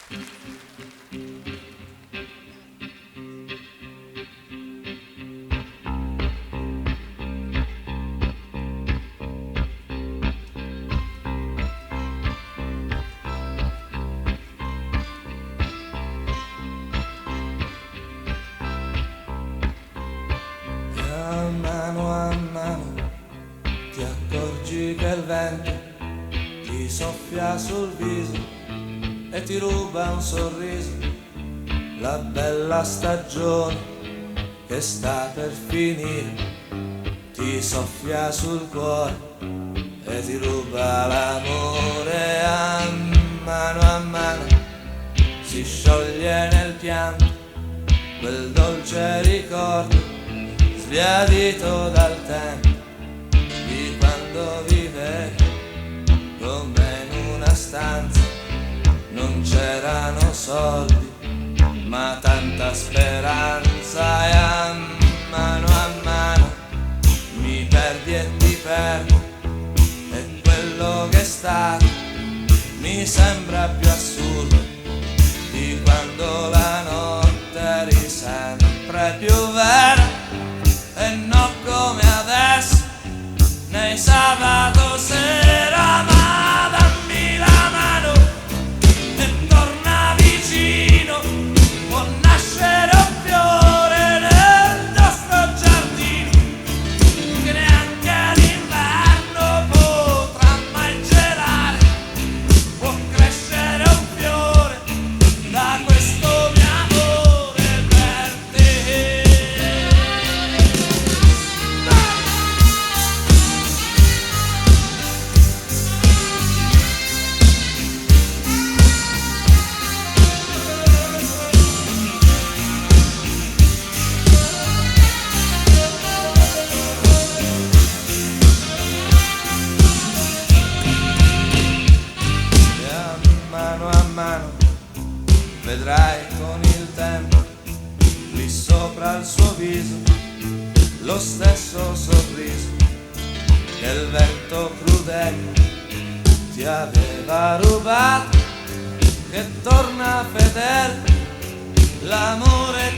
A mano ti accorgi che il vento ti soffia sul viso e ti ruba un sorriso, la bella stagione che sta per finire, ti soffia sul cuore e ti ruba l'amore. A mano si scioglie nel pianto quel dolce ricordo sbiadito dal tempo di quando vivevi come in una stanza. Non c'erano soldi ma tanta speranza, e a mano mi perdi e ti perdo, e quello che è stato mi sembra più assurdo di quando la notte eri sempre più vera. E no come adesso, nei sabato sera, ma dammi la mano e torna vicino, può nascere un fiore nel nostro giardino, che neanche l'inverno potrà mai gelare, può crescere un fiore da questo mio amore per te. A mano vedrai con il tempo lì sopra il suo viso lo stesso sorriso che il vento crudele ti aveva rubato, che torna fedele l'amore